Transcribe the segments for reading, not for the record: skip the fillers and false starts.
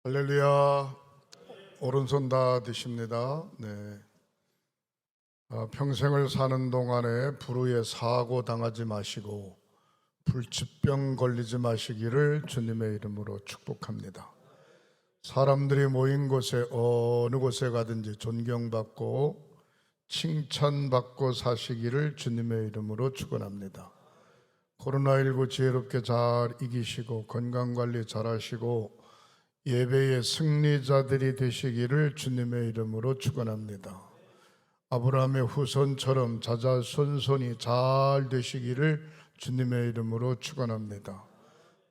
할렐루야. 오른손 다 드십니다. 네. 평생을 사는 동안에 불의에 사고 당하지 마시고 불치병 걸리지 마시기를 주님의 이름으로 축복합니다. 사람들이 모인 곳에 어느 곳에 가든지 존경받고 칭찬받고 사시기를 주님의 이름으로 축원합니다. 코로나19 지혜롭게 잘 이기시고 건강관리 잘 하시고 예배의 승리자들이 되시기를 주님의 이름으로 축원합니다. 아브라함의 후손처럼 자자손손이 잘 되시기를 주님의 이름으로 축원합니다.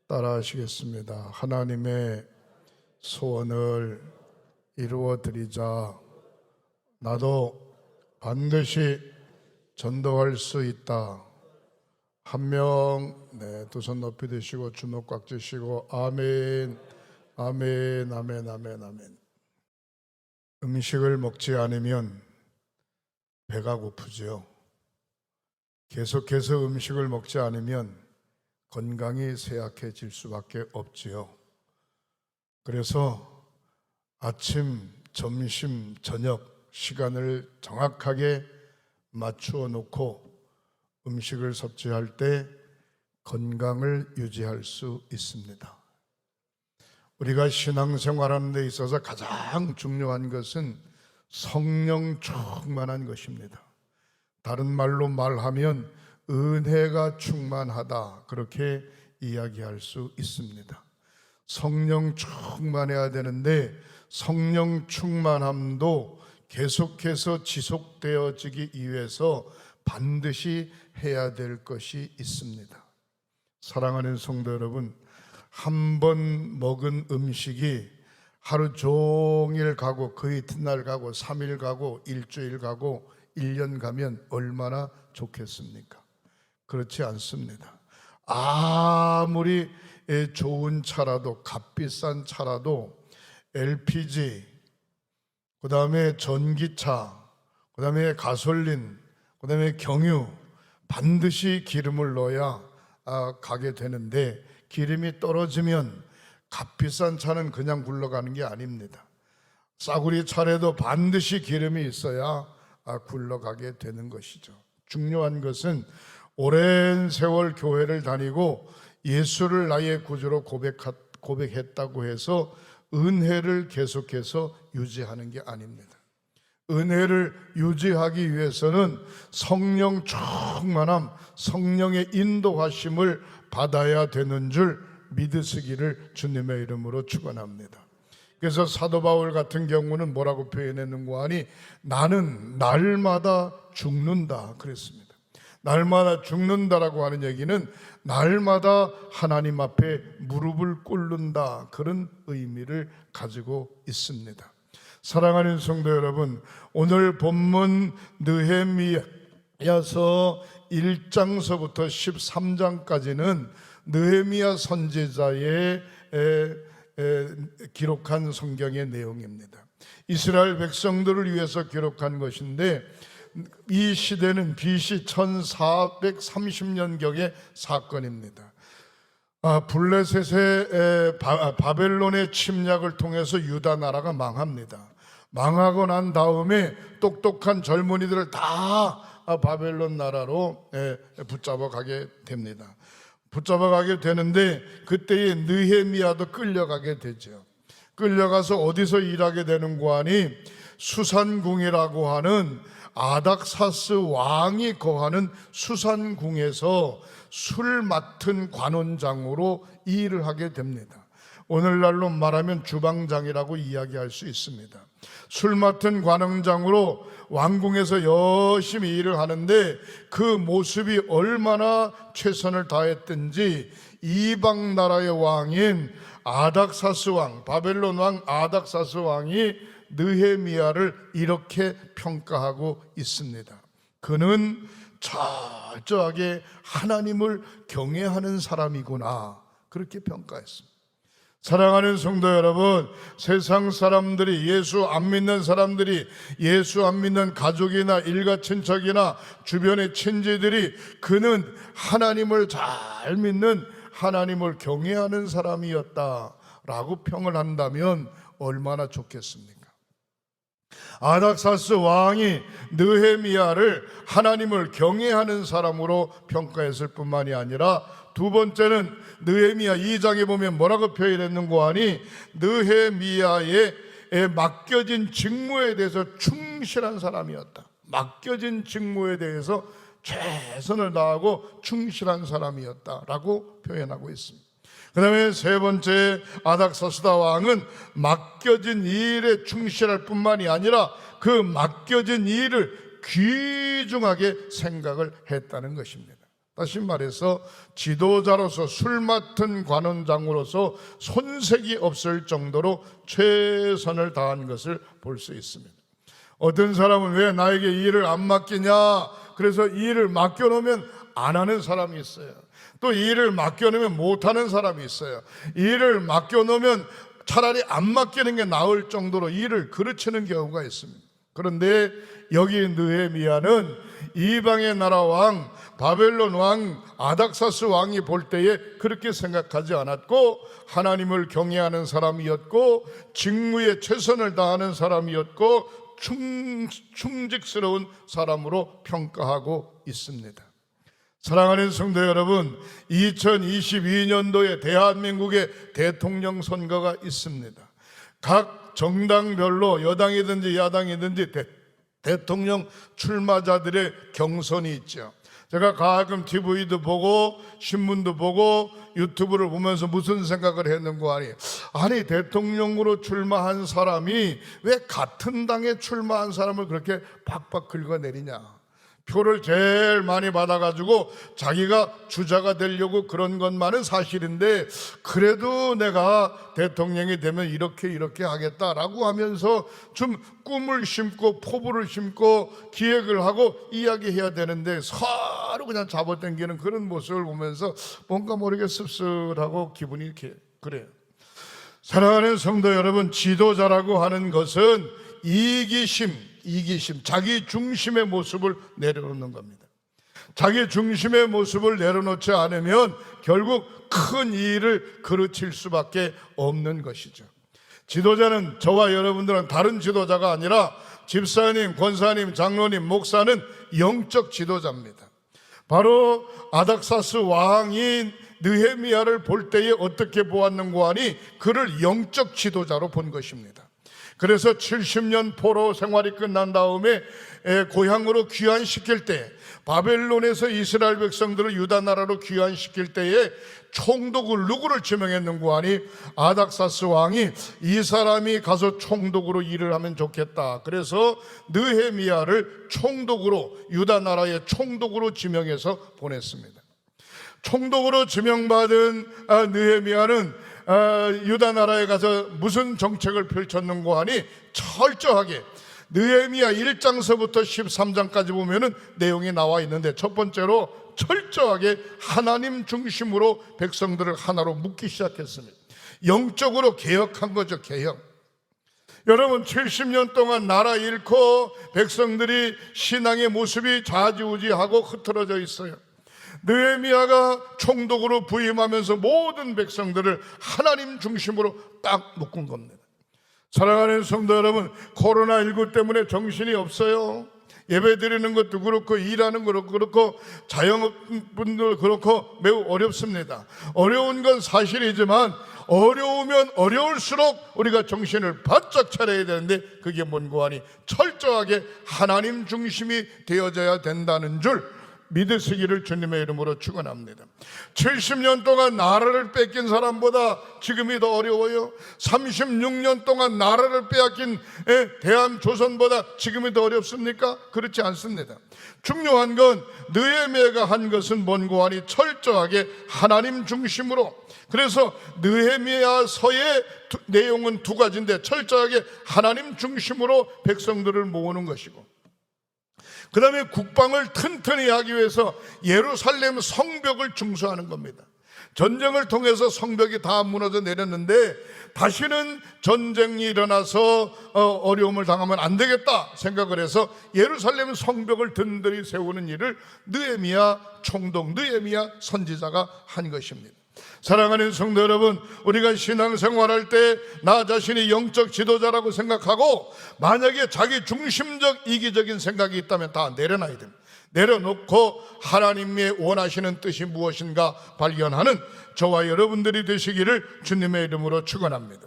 따라하시겠습니다. 하나님의 소원을 이루어 드리자. 나도 반드시 전도할 수 있다. 한 명, 두 손 높이 드시고 주먹 꽉 쥐시고 아멘, 아멘, 아멘, 아멘, 아멘. 음식을 먹지 않으면 배가 고프죠. 계속해서 음식을 먹지 않으면 건강이 쇠약해질 수밖에 없지요. 그래서 아침, 점심, 저녁 시간을 정확하게 맞추어 놓고 음식을 섭취할 때 건강을 유지할 수 있습니다. 우리가 신앙생활하는 데 있어서 가장 중요한 것은 성령 충만한 것입니다. 다른 말로 말하면 은혜가 충만하다, 그렇게 이야기할 수 있습니다. 성령 충만해야 되는데 성령 충만함도 계속해서 지속되어지기 위해서 반드시 해야 될 것이 있습니다. 사랑하는 성도 여러분, 한 번 먹은 음식이 하루 종일 가고 그 이튿날 가고 3일 가고 일주일 가고 1년 가면 얼마나 좋겠습니까? 그렇지 않습니다. 아무리 좋은 차라도, 값비싼 차라도 LPG, 그 다음에 전기차, 그 다음에 가솔린, 그 다음에 경유, 반드시 기름을 넣어야 가게 되는데 기름이 떨어지면 값비싼 차는 그냥 굴러가는 게 아닙니다. 싸구리 차라도 반드시 기름이 있어야 굴러가게 되는 것이죠. 중요한 것은 오랜 세월 교회를 다니고 예수를 나의 구주로 고백했다고 해서 은혜를 계속해서 유지하는 게 아닙니다. 은혜를 유지하기 위해서는 성령 충만함, 성령의 인도하심을 받아야 되는 줄 믿으시기를 주님의 이름으로 축원합니다. 그래서 사도 바울 같은 경우는 뭐라고 표현했는가 하니 나는 날마다 죽는다 그랬습니다. 날마다 죽는다라고 하는 얘기는 날마다 하나님 앞에 무릎을 꿇는다, 그런 의미를 가지고 있습니다. 사랑하는 성도 여러분, 오늘 본문 느헤미야서 1장서부터 13장까지는 느헤미야 선지자의 기록한 성경의 내용입니다. 이스라엘 백성들을 위해서 기록한 것인데 이 시대는 BC 1430년경의 사건입니다. 블레셋의 바벨론의 침략을 통해서 유다 나라가 망합니다. 망하고 난 다음에 똑똑한 젊은이들을 다 바벨론 나라로 붙잡아 가게 됩니다. 붙잡아 가게 되는데 그때에 느헤미야도 끌려가게 되죠. 끌려가서 어디서 일하게 되는가 하니 수산궁이라고 하는 아닥사스 왕이 거하는 수산궁에서 술 맡은 관원장으로 일을 하게 됩니다. 오늘날로 말하면 주방장이라고 이야기할 수 있습니다. 술 맡은 관원장으로 왕궁에서 열심히 일을 하는데 그 모습이 얼마나 최선을 다했든지 이방 나라의 왕인 아닥사스 왕, 바벨론 왕 아닥사스 왕이 느헤미야를 이렇게 평가하고 있습니다. 그는 철저하게 하나님을 경외하는 사람이구나, 그렇게 평가했습니다. 사랑하는 성도 여러분, 세상 사람들이, 예수 안 믿는 사람들이, 예수 안 믿는 가족이나 일가 친척이나 주변의 친지들이 그는 하나님을 잘 믿는, 하나님을 경외하는 사람이었다 라고 평을 한다면 얼마나 좋겠습니까? 아닥사스 왕이 느헤미야를 하나님을 경외하는 사람으로 평가했을 뿐만이 아니라, 두 번째는 느헤미야 2장에 보면 뭐라고 표현했는고 하니, 느헤미야의 맡겨진 직무에 대해서 충실한 사람이었다. 맡겨진 직무에 대해서 최선을 다하고 충실한 사람이었다라고 표현하고 있습니다. 그 다음에 세 번째, 아닥사스다 왕은 맡겨진 일에 충실할 뿐만이 아니라 그 맡겨진 일을 귀중하게 생각을 했다는 것입니다. 다시 말해서 지도자로서, 술 맡은 관원장으로서 손색이 없을 정도로 최선을 다한 것을 볼 수 있습니다. 어떤 사람은 왜 나에게 일을 안 맡기냐, 그래서 일을 맡겨놓으면 안 하는 사람이 있어요. 또 일을 맡겨놓으면 못하는 사람이 있어요. 일을 맡겨놓으면 차라리 안 맡기는 게 나을 정도로 일을 그르치는 경우가 있습니다. 그런데 여기 느헤미야는 이방의 나라 왕, 바벨론 왕 아닥사스 왕이 볼 때에 그렇게 생각하지 않았고, 하나님을 경외하는 사람이었고, 직무에 최선을 다하는 사람이었고, 충직스러운 사람으로 평가하고 있습니다. 사랑하는 성도 여러분, 2022년도에 대한민국의 대통령 선거가 있습니다. 각 정당별로 여당이든지 야당이든지 대통령 출마자들의 경선이 있죠. 제가 가끔 TV도 보고 신문도 보고 유튜브를 보면서 무슨 생각을 했는고 하니, 아니 대통령으로 출마한 사람이 왜 같은 당에 출마한 사람을 그렇게 박박 긁어내리냐. 표를 제일 많이 받아가지고 자기가 주자가 되려고 그런 것만은 사실인데, 그래도 내가 대통령이 되면 이렇게 하겠다라고 하면서 좀 꿈을 심고 포부를 심고 기획을 하고 이야기해야 되는데, 서로 그냥 잡아당기는 그런 모습을 보면서 뭔가 모르게 씁쓸하고 기분이 이렇게 그래요. 사랑하는 성도 여러분, 지도자라고 하는 것은 이기심, 자기 중심의 모습을 내려놓는 겁니다. 자기 중심의 모습을 내려놓지 않으면 결국 큰 일을 그르칠 수밖에 없는 것이죠. 지도자는 저와 여러분들은 다른 지도자가 아니라 집사님, 권사님, 장로님, 목사는 영적 지도자입니다. 바로 아닥사스 왕이 느헤미야를 볼 때에 어떻게 보았는고 하니, 그를 영적 지도자로 본 것입니다. 그래서 70년 포로 생활이 끝난 다음에 고향으로 귀환시킬 때, 바벨론에서 이스라엘 백성들을 유다 나라로 귀환시킬 때에 총독을 누구를 지명했는고 하니, 아닥사스 왕이 이 사람이 가서 총독으로 일을 하면 좋겠다. 그래서 느헤미야를 총독으로, 유다 나라의 총독으로 지명해서 보냈습니다. 총독으로 지명받은 느헤미야는 유다 나라에 가서 무슨 정책을 펼쳤는고 하니, 철저하게 느헤미야 1장서부터 13장까지 보면은 내용이 나와 있는데, 첫 번째로 철저하게 하나님 중심으로 백성들을 하나로 묶기 시작했습니다. 영적으로 개혁한 거죠, 개혁. 여러분, 70년 동안 나라 잃고 백성들이 신앙의 모습이 좌지우지하고 흐트러져 있어요. 느헤미야가 총독으로 부임하면서 모든 백성들을 하나님 중심으로 딱 묶은 겁니다. 사랑하는 성도 여러분, 코로나19 때문에 정신이 없어요. 예배 드리는 것도 그렇고, 일하는 것도 그렇고, 자영업분들 그렇고 매우 어렵습니다. 어려운 건 사실이지만, 어려우면 어려울수록 우리가 정신을 바짝 차려야 되는데, 그게 뭔고 하니 철저하게 하나님 중심이 되어져야 된다는 줄 믿으시기를 주님의 이름으로 축원합니다. 70년 동안 나라를 뺏긴 사람보다 지금이 더 어려워요. 36년 동안 나라를 빼앗긴 대한조선보다 지금이 더 어렵습니까? 그렇지 않습니다. 중요한 건 느헤미야가 한 것은 뭔고 하니 철저하게 하나님 중심으로. 그래서 느헤미야서의 내용은 두 가지인데, 철저하게 하나님 중심으로 백성들을 모으는 것이고, 그 다음에 국방을 튼튼히 하기 위해서 예루살렘 성벽을 중수하는 겁니다. 전쟁을 통해서 성벽이 다 무너져 내렸는데, 다시는 전쟁이 일어나서 어려움을 당하면 안 되겠다 생각을 해서 예루살렘 성벽을 든든히 세우는 일을 느헤미야 총독, 느헤미야 선지자가 한 것입니다. 사랑하는 성도 여러분, 우리가 신앙생활할 때 나 자신이 영적 지도자라고 생각하고 만약에 자기 중심적 이기적인 생각이 있다면 다 내려놔야 됩니다. 내려놓고 하나님의 원하시는 뜻이 무엇인가 발견하는 저와 여러분들이 되시기를 주님의 이름으로 축원합니다.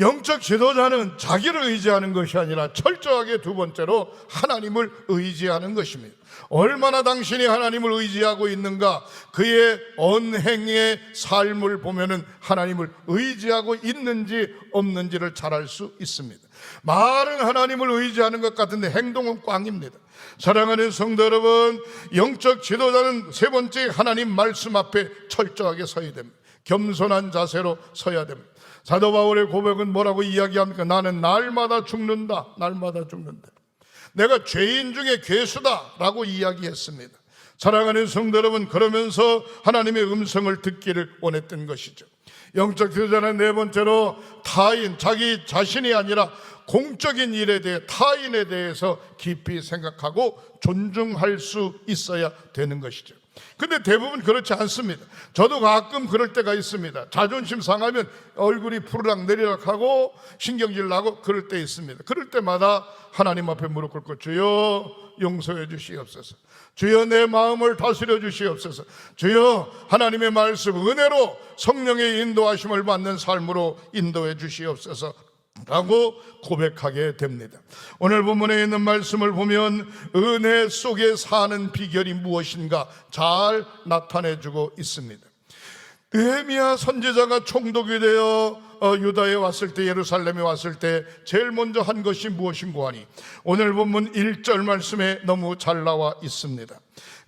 영적 지도자는 자기를 의지하는 것이 아니라 철저하게 두 번째로 하나님을 의지하는 것입니다. 얼마나 당신이 하나님을 의지하고 있는가, 그의 언행의 삶을 보면은 하나님을 의지하고 있는지 없는지를 잘 알 수 있습니다. 말은 하나님을 의지하는 것 같은데 행동은 꽝입니다. 사랑하는 성도 여러분, 영적 지도자는 세 번째 하나님 말씀 앞에 철저하게 서야 됩니다. 겸손한 자세로 서야 됩니다. 사도 바울의 고백은 뭐라고 이야기합니까? 나는 날마다 죽는다. 날마다 죽는다. 내가 죄인 중에 괴수다 라고 이야기했습니다. 사랑하는 성도 여러분, 그러면서 하나님의 음성을 듣기를 원했던 것이죠. 영적 지도자는 네 번째로 타인, 자기 자신이 아니라 공적인 일에 대해, 타인에 대해서 깊이 생각하고 존중할 수 있어야 되는 것이죠. 근데 대부분 그렇지 않습니다. 저도 가끔 그럴 때가 있습니다. 자존심 상하면 얼굴이 푸르락 내리락 하고 신경질 나고 그럴 때 있습니다. 그럴 때마다 하나님 앞에 무릎 꿇고 주여 용서해 주시옵소서, 주여 내 마음을 다스려 주시옵소서, 주여 하나님의 말씀 은혜로 성령의 인도하심을 받는 삶으로 인도해 주시옵소서 라고 고백하게 됩니다. 오늘 본문에 있는 말씀을 보면 은혜 속에 사는 비결이 무엇인가 잘 나타내주고 있습니다. 느헤미야 선지자가 총독이 되어 유다에 왔을 때, 예루살렘에 왔을 때 제일 먼저 한 것이 무엇인고 하니 오늘 본문 1절 말씀에 너무 잘 나와 있습니다.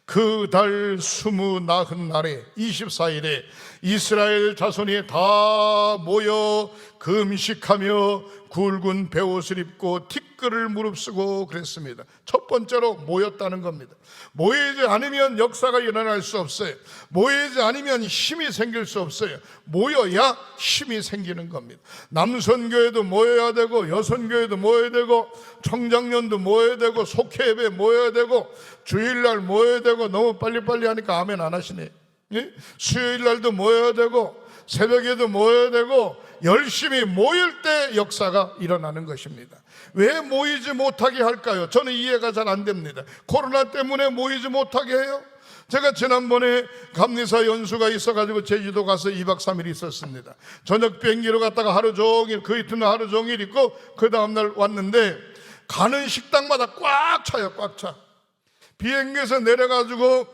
그 달 29날에 24일에 이스라엘 자손이 다 모여 금식하며 굵은 베옷을 입고 티끌을 무릅쓰고 그랬습니다. 첫 번째로 모였다는 겁니다. 모이지 않으면 역사가 일어날 수 없어요. 모이지 않으면 힘이 생길 수 없어요. 모여야 힘이 생기는 겁니다. 남선교회도 모여야 되고, 여선교회도 모여야 되고, 청장년도 모여야 되고, 속회예배 모여야 되고, 주일날 모여야 되고. 너무 빨리빨리 하니까 아멘 안 하시네. 예? 수요일날도 모여야 되고, 새벽에도 모여야 되고, 열심히 모일 때 역사가 일어나는 것입니다. 왜 모이지 못하게 할까요? 저는 이해가 잘 안 됩니다. 코로나 때문에 모이지 못하게 해요? 제가 지난번에 감리사 연수가 있어가지고 제주도 가서 2박 3일 있었습니다. 저녁 비행기로 갔다가 하루 종일, 그 이튿날 하루 종일 있고 그 다음날 왔는데 가는 식당마다 꽉 차요. 꽉 차. 비행기에서 내려가지고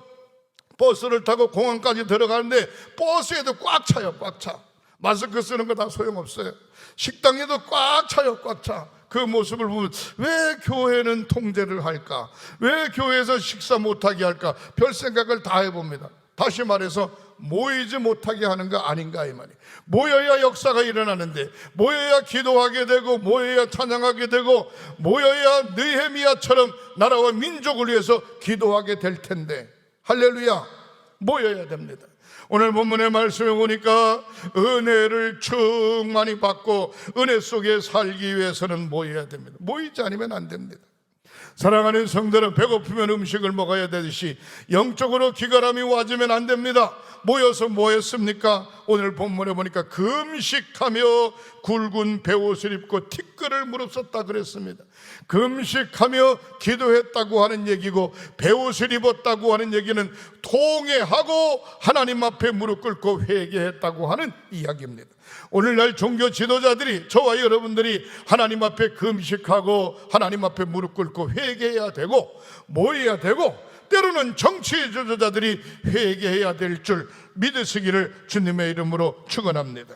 버스를 타고 공항까지 들어가는데 버스에도 꽉 차요. 꽉 차. 마스크 쓰는 거 다 소용없어요. 식당에도 꽉 차요. 꽉 차. 그 모습을 보면 왜 교회는 통제를 할까? 왜 교회에서 식사 못하게 할까? 별 생각을 다 해봅니다. 다시 말해서 모이지 못하게 하는 거 아닌가 이 말이에요. 모여야 역사가 일어나는데, 모여야 기도하게 되고, 모여야 찬양하게 되고, 모여야 느헤미야처럼 나라와 민족을 위해서 기도하게 될 텐데, 할렐루야, 모여야 됩니다. 오늘 본문의 말씀에 보니까 은혜를 충만히 받고 은혜 속에 살기 위해서는 모여야 됩니다. 모이지 않으면 안 됩니다. 사랑하는 성도는 배고프면 음식을 먹어야 되듯이 영적으로 기갈함이 와지면 안 됩니다. 모여서 뭐 했습니까? 오늘 본문에 보니까 금식하며 굵은 베옷을 입고 티끌을 무릅썼다 그랬습니다. 금식하며 기도했다고 하는 얘기고, 베옷을 입었다고 하는 얘기는 통회하고 하나님 앞에 무릎 꿇고 회개했다고 하는 이야기입니다. 오늘날 종교 지도자들이, 저와 여러분들이 하나님 앞에 금식하고 하나님 앞에 무릎 꿇고 회개해야 되고, 모여야 되고, 때로는 정치 지도자들이 회개해야 될 줄 믿으시기를 주님의 이름으로 축원합니다.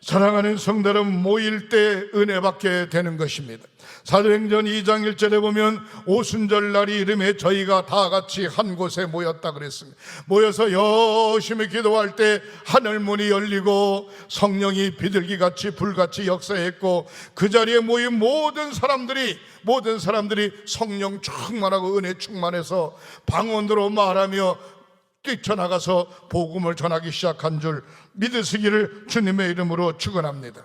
사랑하는 성도 여러분, 모일 때 은혜 받게 되는 것입니다. 사도행전 2장 1절에 보면 오순절 날이 이름에 저희가 다 같이 한 곳에 모였다 그랬습니다. 모여서 열심히 기도할 때 하늘문이 열리고 성령이 비둘기같이 불같이 역사했고, 그 자리에 모인 모든 사람들이 성령 충만하고 은혜 충만해서 방언으로 말하며 뛰쳐나가서 복음을 전하기 시작한 줄 믿으시기를 주님의 이름으로 축원합니다.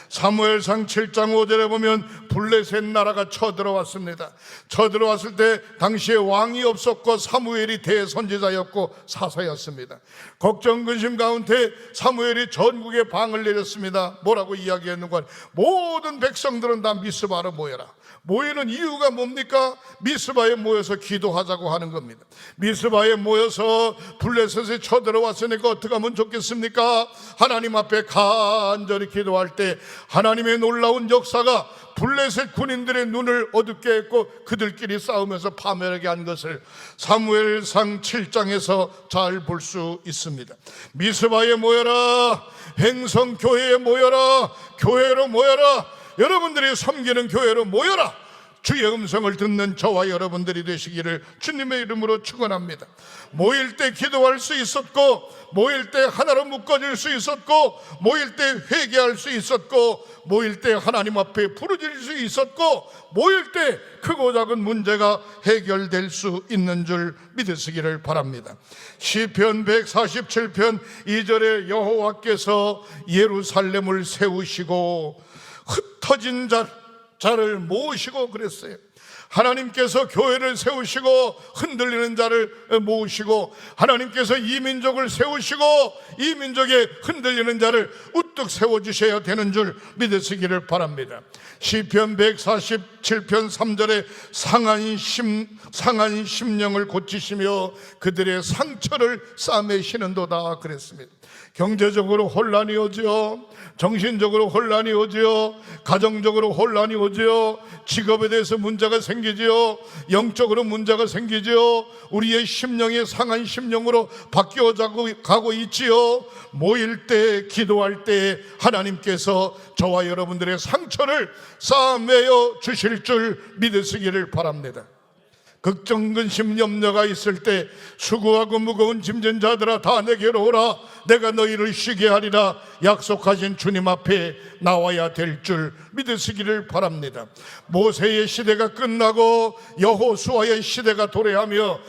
사무엘상 7장 5절에 보면 블레셋 나라가 쳐들어왔습니다. 쳐들어왔을 때 당시에 왕이 없었고 사무엘이 대선지자였고 사사였습니다. 걱정 근심 가운데 사무엘이 전국에 방을 내렸습니다. 뭐라고 이야기했는가? 모든 백성들은 다 미스바로 모여라. 모이는 이유가 뭡니까? 미스바에 모여서 기도하자고 하는 겁니다. 미스바에 모여서 블레셋에 쳐들어왔으니까 어떻게 하면 좋겠습니까? 하나님 앞에 간절히 기도할 때 하나님의 놀라운 역사가 블레셋 군인들의 눈을 어둡게 했고 그들끼리 싸우면서 파멸하게 한 것을 사무엘상 7장에서 잘 볼 수 있습니다. 미스바에 모여라, 행성교회에 모여라, 교회로 모여라, 여러분들이 섬기는 교회로 모여라. 주의 음성을 듣는 저와 여러분들이 되시기를 주님의 이름으로 축원합니다. 모일 때 기도할 수 있었고, 모일 때 하나로 묶어질 수 있었고, 모일 때 회개할 수 있었고, 모일 때 하나님 앞에 부르짖을 수 있었고, 모일 때 크고 작은 문제가 해결될 수 있는 줄 믿으시기를 바랍니다. 시편 147편 2절에 여호와께서 예루살렘을 세우시고 흩어진 자를 모으시고 그랬어요. 하나님께서 교회를 세우시고 흔들리는 자를 모으시고, 하나님께서 이 민족을 세우시고 이 민족의 흔들리는 자를 우뚝 세워주셔야 되는 줄 믿으시기를 바랍니다. 시편 147편 3절에 상한 심령을 고치시며 그들의 상처를 싸매시는도다 그랬습니다. 경제적으로 혼란이 오지요, 정신적으로 혼란이 오지요, 가정적으로 혼란이 오지요, 직업에 대해서 문제가 생기지요, 영적으로 문제가 생기지요, 우리의 심령이 상한 심령으로 바뀌어 가고 있지요. 모일 때, 기도할 때 하나님께서 저와 여러분들의 상처를 싸매어 주실 줄 믿으시기를 바랍니다. 걱정 근심 염려가 있을 때 수고하고 무거운 짐진 자들아 다 내게로 오라, 내가 너희를 쉬게 하리라 약속하신 주님 앞에 나와야 될 줄 믿으시기를 바랍니다. 모세의 시대가 끝나고 여호수아의 시대가 도래하며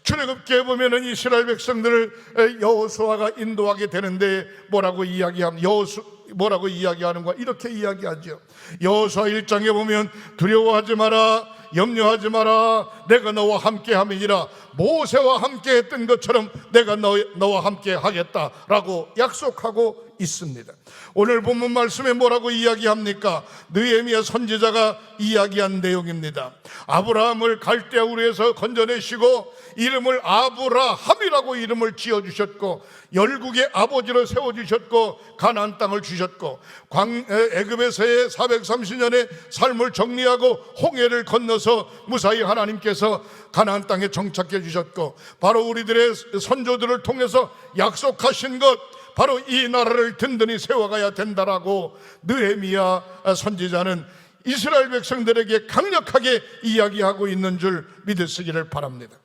출애굽기에 보면은 이스라엘 백성들을 여호수아가 인도하게 되는데 뭐라고 이야기하는가? 이렇게 이야기하죠. 여호수아 1장에 보면 두려워하지 마라, 염려하지 마라, 내가 너와 함께 함이니라. 모세와 함께 했던 것처럼 내가 너와 함께 하겠다라고 약속하고 있습니다. 오늘 본문 말씀에 뭐라고 이야기합니까? 느헤미야 선지자가 이야기한 내용입니다. 아브라함을 갈대아 우르에서 건져내시고 이름을 아브라함이라고 이름을 지어주셨고, 열국의 아버지로 세워주셨고, 가나안 땅을 주셨고, 애굽에서의 430년의 삶을 정리하고 홍해를 건너서 무사히 하나님께서 가나안 땅에 정착해 주셨고, 바로 우리들의 선조들을 통해서 약속하신 것, 바로 이 나라를 든든히 세워가야 된다라고 느헤미야 선지자는 이스라엘 백성들에게 강력하게 이야기하고 있는 줄 믿으시기를 바랍니다.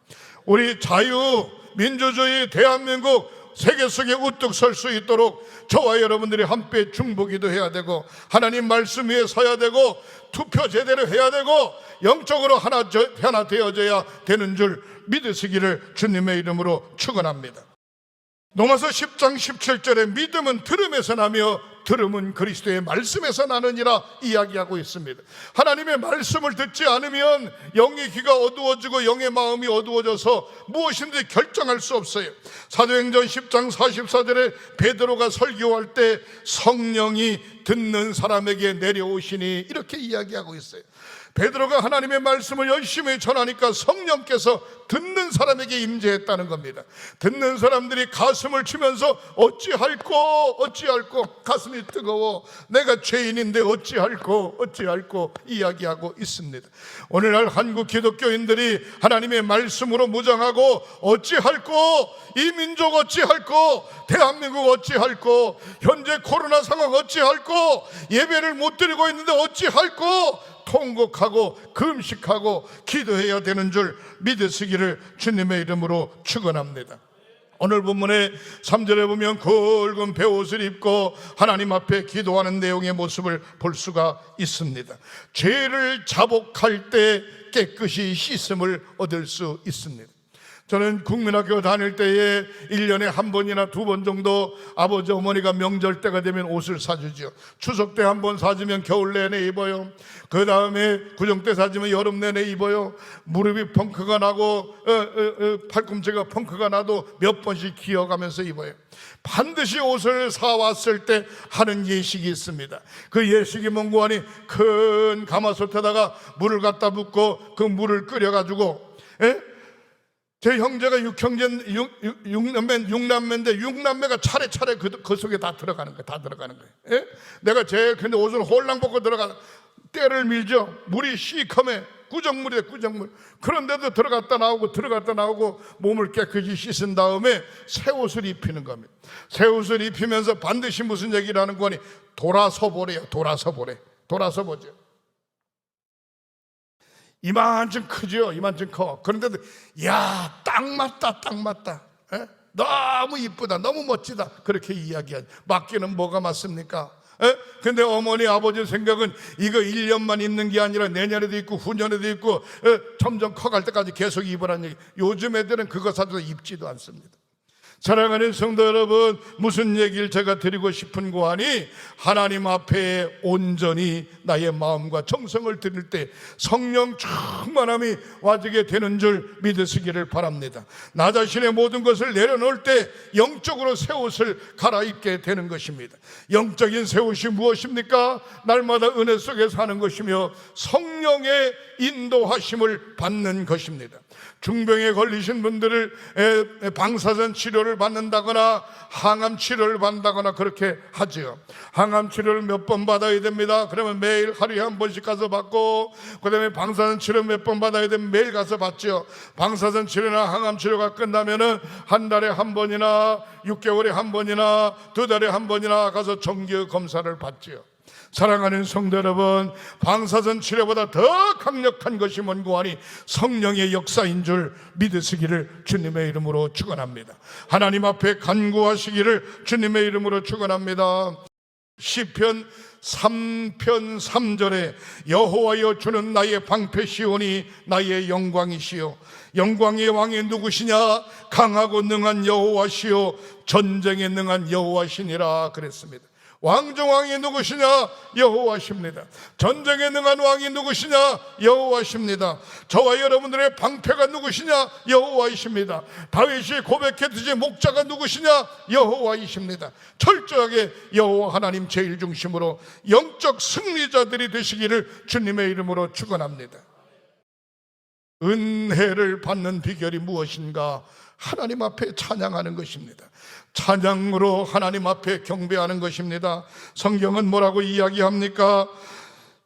우리 자유민주주의 대한민국 세계 속에 우뚝 설 수 있도록 저와 여러분들이 함께 중보기도 해야 되고, 하나님 말씀 위에 서야 되고, 투표 제대로 해야 되고, 영적으로 하나 되어져야 되는 줄 믿으시기를 주님의 이름으로 축원합니다. 로마서 10장 17절에 믿음은 들음에서 나며 들음은 그리스도의 말씀에서 나느니라 이야기하고 있습니다. 하나님의 말씀을 듣지 않으면 영의 귀가 어두워지고 영의 마음이 어두워져서 무엇인지 결정할 수 없어요. 사도행전 10장 44절에 베드로가 설교할 때 성령이 듣는 사람에게 내려오시니 이렇게 이야기하고 있어요. 베드로가 하나님의 말씀을 열심히 전하니까 성령께서 듣는 사람에게 임재했다는 겁니다. 듣는 사람들이 가슴을 치면서 어찌할꼬 가슴이 뜨거워, 내가 죄인인데 어찌할꼬 이야기하고 있습니다. 오늘날 한국 기독교인들이 하나님의 말씀으로 무장하고 어찌할꼬, 이 민족 어찌할꼬, 대한민국 어찌할꼬, 현재 코로나 상황 어찌할꼬, 예배를 못 드리고 있는데 어찌할꼬, 통곡하고 금식하고 기도해야 되는 줄 믿으시기를 주님의 이름으로 축원합니다. 오늘 본문의 3절에 보면 굵은 베옷을 입고 하나님 앞에 기도하는 내용의 모습을 볼 수가 있습니다. 죄를 자복할 때 깨끗이 씻음을 얻을 수 있습니다. 저는 국민학교 다닐 때에 1년에 한 번이나 두 번 정도 아버지 어머니가 명절 때가 되면 옷을 사주죠. 추석 때 한 번 사주면 겨울 내내 입어요. 그 다음에 구정 때 사주면 여름 내내 입어요. 무릎이 펑크가 나고 팔꿈치가 펑크가 나도 몇 번씩 기어가면서 입어요. 반드시 옷을 사왔을 때 하는 예식이 있습니다. 그 예식이 뭔고 하니 큰 가마솥에다가 물을 갖다 붓고 그 물을 끓여가지고, 제 형제가 육남매인데 6남매가 차례차례 그 속에 다 들어가는 거예요. 다 들어가는 거예요. 내가 근데 옷을 홀랑 벗고 들어가 때를 밀죠. 물이 시커매. 구정물이에요, 구정물. 그런데도 들어갔다 나오고 몸을 깨끗이 씻은 다음에 새 옷을 입히는 겁니다. 새 옷을 입히면서 반드시 무슨 얘기를 하는 거니 돌아서 보래요. 돌아서 보죠. 이만큼 크죠. 이만큼 커. 그런데도 야, 딱 맞다. 너무 이쁘다, 너무 멋지다, 그렇게 이야기하죠. 맞기는 뭐가 맞습니까? 근데 어머니 아버지 생각은 이거 1년만 입는 게 아니라 내년에도 입고 후년에도 입고 점점 커갈 때까지 계속 입으라는 얘기. 요즘 애들은 그거 사도 입지도 않습니다. 사랑하는 성도 여러분, 무슨 얘기를 제가 드리고 싶은고 하니 하나님 앞에 온전히 나의 마음과 정성을 드릴 때 성령 충만함이 와지게 되는 줄 믿으시기를 바랍니다. 나 자신의 모든 것을 내려놓을 때 영적으로 새 옷을 갈아입게 되는 것입니다. 영적인 새 옷이 무엇입니까? 날마다 은혜 속에 사는 것이며 성령의 인도하심을 받는 것입니다. 중병에 걸리신 분들을 방사선 치료를 받는다거나 항암 치료를 받는다거나 그렇게 하죠. 항암 치료를 몇 번 받아야 됩니다. 그러면 매일 하루에 한 번씩 가서 받고, 그 다음에 방사선 치료 몇 번 받아야 되면 매일 가서 받죠. 방사선 치료나 항암 치료가 끝나면은 한 달에 한 번이나 6개월에 한 번이나 2달에 한 번이나 가서 정기 검사를 받죠. 사랑하는 성도 여러분, 방사선 치료보다 더 강력한 것이 뭔고 하니 성령의 역사인 줄 믿으시기를 주님의 이름으로 축원합니다. 하나님 앞에 간구하시기를 주님의 이름으로 축원합니다. 시편 3편 3절에 여호와여 주는 나의 방패시오니 나의 영광이시오. 영광의 왕이 누구시냐? 강하고 능한 여호와시오. 전쟁에 능한 여호와시니라 그랬습니다. 왕중왕이 누구시냐? 여호와십니다. 전쟁에 능한 왕이 누구시냐? 여호와십니다. 저와 여러분들의 방패가 누구시냐? 여호와이십니다. 다윗이 고백했듯이 목자가 누구시냐? 여호와이십니다. 철저하게 여호와 하나님 제일 중심으로 영적 승리자들이 되시기를 주님의 이름으로 축원합니다. 은혜를 받는 비결이 무엇인가? 하나님 앞에 찬양하는 것입니다. 찬양으로 하나님 앞에 경배하는 것입니다. 성경은 뭐라고 이야기합니까?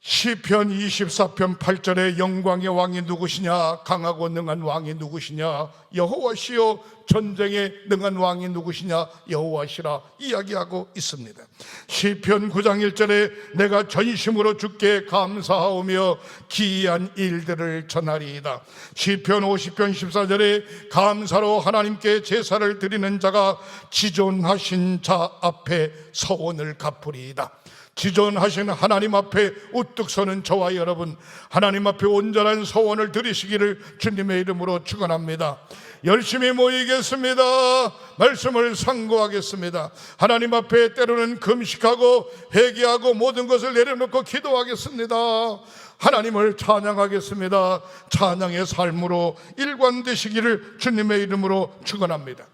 시편 24편 8절에 영광의 왕이 누구시냐? 강하고 능한 왕이 누구시냐? 여호와시요. 전쟁에 능한 왕이 누구시냐? 여호와시라 이야기하고 있습니다. 시편 9장 1절에 내가 전심으로 주께 감사하오며 기이한 일들을 전하리이다. 시편 50편 14절에 감사로 하나님께 제사를 드리는 자가 지존하신 자 앞에 서원을 갚으리이다. 지존하신 하나님 앞에 우뚝 서는 저와 여러분, 하나님 앞에 온전한 서원을 드리시기를 주님의 이름으로 축원합니다. 열심히 모이겠습니다. 말씀을 상고하겠습니다. 하나님 앞에 때로는 금식하고 회개하고 모든 것을 내려놓고 기도하겠습니다. 하나님을 찬양하겠습니다. 찬양의 삶으로 일관되시기를 주님의 이름으로 축원합니다.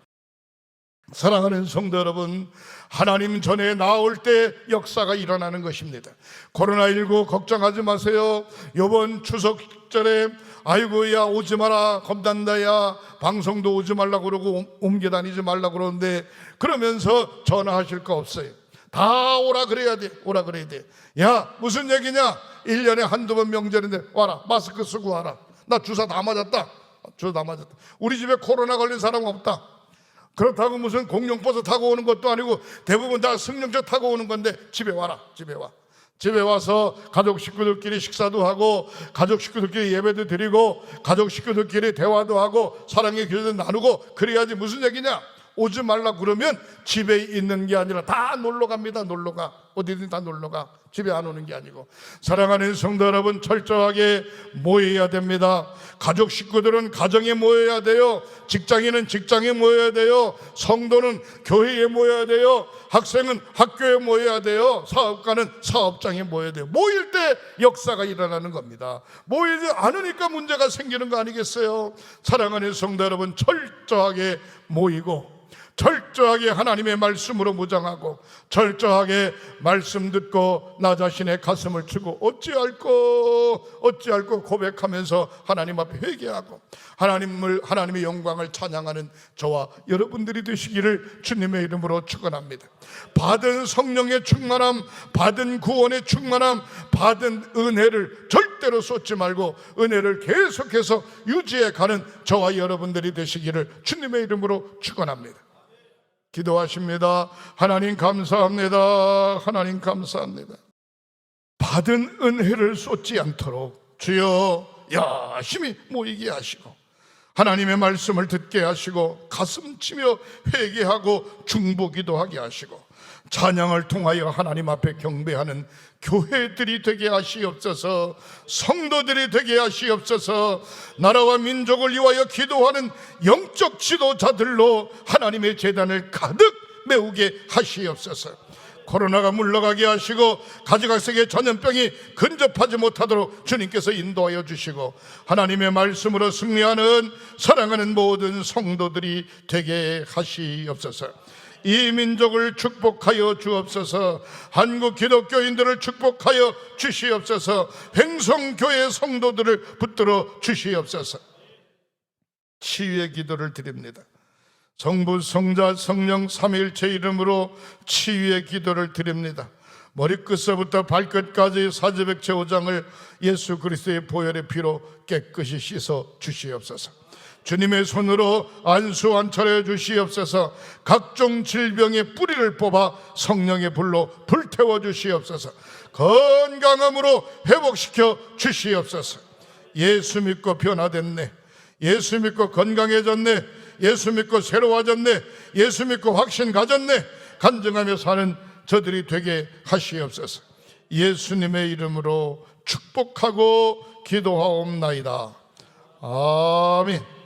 사랑하는 성도 여러분, 하나님 전에 나올 때 역사가 일어나는 것입니다. 코로나19 걱정하지 마세요. 이번 추석절에 아이고야 오지 마라, 겁난다야, 방송도 오지 말라고 그러고 옮겨 다니지 말라고 그러는데 그러면서 전화하실 거 없어요. 다 오라 그래야 돼. 오라 그래야 돼. 야, 무슨 얘기냐? 1년에 한두 번 명절인데 와라. 마스크 쓰고 와라. 나 주사 다 맞았다. 우리 집에 코로나 걸린 사람 없다. 그렇다고 무슨 공룡버스 타고 오는 것도 아니고 대부분 다 승용차 타고 오는 건데 집에 와라. 집에 와서 가족 식구들끼리 식사도 하고 가족 식구들끼리 예배도 드리고 가족 식구들끼리 대화도 하고 사랑의 교제도 나누고 그래야지. 무슨 얘기냐? 오지 말라 그러면 집에 있는 게 아니라 다 놀러 갑니다. 놀러 가. 어디든 다 놀러가. 집에 안 오는 게 아니고. 사랑하는 성도 여러분, 철저하게 모여야 됩니다. 가족 식구들은 가정에 모여야 돼요. 직장인은 직장에 모여야 돼요. 성도는 교회에 모여야 돼요. 학생은 학교에 모여야 돼요. 사업가는 사업장에 모여야 돼요. 모일 때 역사가 일어나는 겁니다. 모이지 않으니까 문제가 생기는 거 아니겠어요? 사랑하는 성도 여러분, 철저하게 모이고 철저하게 하나님의 말씀으로 무장하고 철저하게 말씀 듣고 나 자신의 가슴을 치고 어찌할꼬 고백하면서 하나님 앞에 회개하고 하나님의 영광을 찬양하는 저와 여러분들이 되시기를 주님의 이름으로 축원합니다. 받은 성령의 충만함, 받은 구원의 충만함, 받은 은혜를 절대로 쏟지 말고 은혜를 계속해서 유지해 가는 저와 여러분들이 되시기를 주님의 이름으로 축원합니다. 기도하십니다. 하나님 감사합니다. 하나님 감사합니다. 받은 은혜를 쏟지 않도록 주여 열심히 모이게 하시고 하나님의 말씀을 듣게 하시고 가슴 치며 회개하고 중보기도하게 하시고 찬양을 통하여 하나님 앞에 경배하는 교회들이 되게 하시옵소서. 성도들이 되게 하시옵소서. 나라와 민족을 위하여 기도하는 영적 지도자들로 하나님의 제단을 가득 메우게 하시옵소서. 코로나가 물러가게 하시고 가지각색의 전염병이 근접하지 못하도록 주님께서 인도하여 주시고 하나님의 말씀으로 승리하는 사랑하는 모든 성도들이 되게 하시옵소서. 이 민족을 축복하여 주옵소서. 한국 기독교인들을 축복하여 주시옵소서. 횡성교회 성도들을 붙들어 주시옵소서. 치유의 기도를 드립니다. 성부, 성자, 성령 삼위일체 이름으로 치유의 기도를 드립니다. 머리끝서부터 발끝까지 사지백체 5장을 예수 그리스도의 보혈의 피로 깨끗이 씻어 주시옵소서. 주님의 손으로 안수안철해 주시옵소서. 각종 질병의 뿌리를 뽑아 성령의 불로 불태워 주시옵소서. 건강함으로 회복시켜 주시옵소서. 예수 믿고 변화됐네, 예수 믿고 건강해졌네, 예수 믿고 새로워졌네, 예수 믿고 확신 가졌네, 간증하며 사는 저들이 되게 하시옵소서. 예수님의 이름으로 축복하고 기도하옵나이다. 아멘.